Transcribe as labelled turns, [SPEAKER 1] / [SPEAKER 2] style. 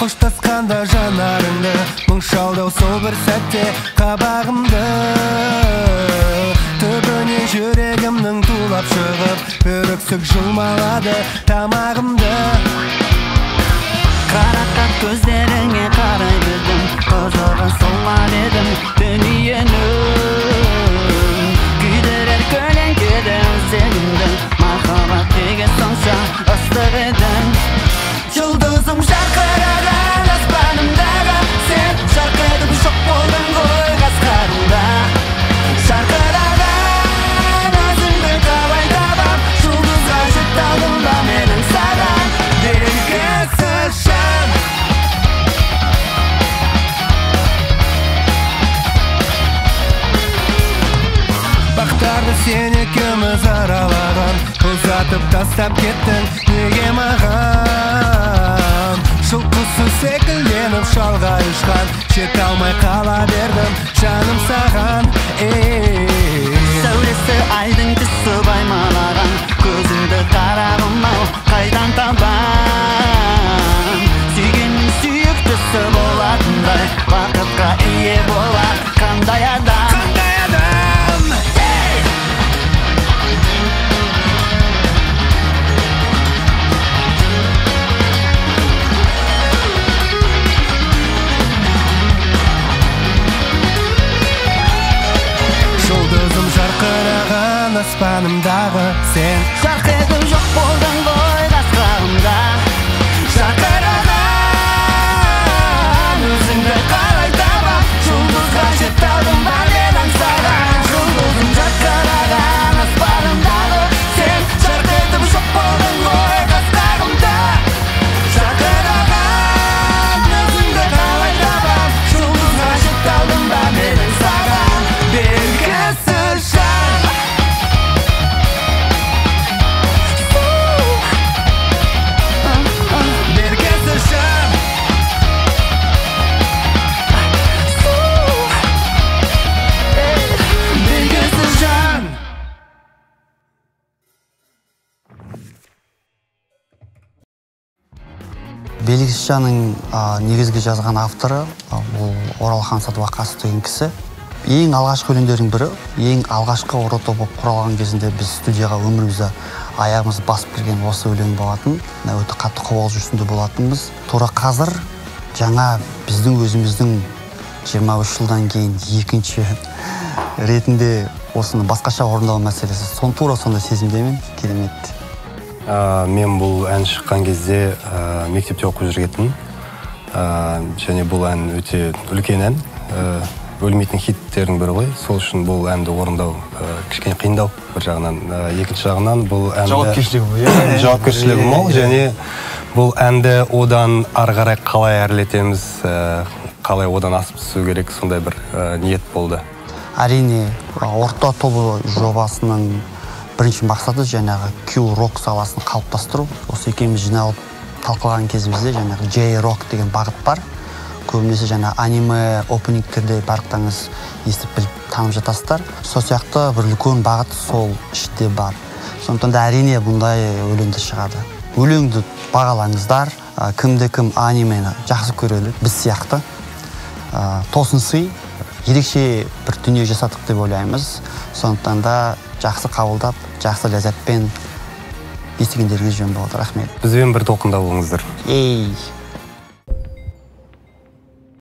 [SPEAKER 1] Қоштасқанда жанарыңды мұң шалдау сол бір сәтте қабағымды түбінен жүрегімнің тулап шығып үріксік жұлмалады тамағымды
[SPEAKER 2] Қарақат көздеріңе қарай бердім қызығын солар едім дүниені күйдірер көлеңкеде өзегімді махаббат деген сонша ыстық едің жұлдызым жарқыраған аспанымдағы сен жарқыратып жоқ болдың ғой қас-қарымда жарқыраған өзіңді қалай табам жұлдызға жете алдым ба менің саған белгісіз жан
[SPEAKER 1] бақтарды сен екеуміз аралаған ұзатып тастап кеттің неге маған жұлқысы секілденіп шалғай ұшқан жете алмай қала бердім жаным саған
[SPEAKER 2] сәулесі айдың түсі баймалаған көзіңді қарағым-ау қайдан табам сүйгеннің сүйіктісі болатындай бақытқа ие болар қандай адам
[SPEAKER 1] жұлдызым жарқыраған аспанымдағы сен
[SPEAKER 2] жарқ етіп жоқ болдың ғой қас-қарымда жарқыраған өзіңді қалай табам жұлдызға жете алдым ба мен аңсаған жұлдызым жарқыраған аспанымдағы сен жарқ етіп жоқ болдың ғой қас-қарымда жарқыраған өзіңді қалай табам жұлдызға жете алдым ба мен аңсаған белгісіз жан
[SPEAKER 1] белгісіз жан
[SPEAKER 2] белгісіз жан
[SPEAKER 3] Белгісіз жанның негізгі жазған авторы бұл Оралхан Садуақасов деген кісі. Ең алғашқы өлеңдердің бірі, ең алғашқы орото болып құралған кезінде біз студияға өмірімізді аяғымыз басып кірген осы өлең болатын. Өте қатты қобалжу үстінде болатынбыз. Тура қазір жаңа біздің өзіміздің 23 жылдан кейін екінші ретінде осыны басқаша орындау мәселесі. Тура сондай сезімдемін, керемет.
[SPEAKER 4] Мен бұл ән шыққан кезде мектепте оқып жүргенмін. Және бұл ән өте үлкен ән. Өлмейтін хиттердің бірі ғой. Сол үшін бұл әнді орындау кішкене қиындау бір жағынан. Екінші жағынан бұл әнді жауапкершілігі мол және бұл әнді одан ары қарай қалай әрлетеміз, қалай одан асып түсу керек, сондай бір ниет болды.
[SPEAKER 3] Әрине, орта тобы жобасының бірінші мақсаты жаңағы Q-Rock саласын қалыптастыру. Осы екеуміз жиналып талқылаған кезімізде жаңағы J-Rock деген бағыт бар. Көбінесе жаңа аниме опенингтерде барлықтарыңыз естіп біліп танып жатасыздар. Сол сияқты бір үлкен бағыт сол іште бар. Сондықтан да әрине бұндай өлеңді шығады. Өлеңді бағалаңыздар, кімде-кім анимені жақсы көреді, біз сияқты. Тосын сый, ерекше бір дүние жасадық деп ойлаймыз. Сондықтан да жақсы қабылдап, жақсы ләззатпен естігендеріңіз жөн болады. Рахмет.
[SPEAKER 4] Бізбен бір толқында болыңыздар.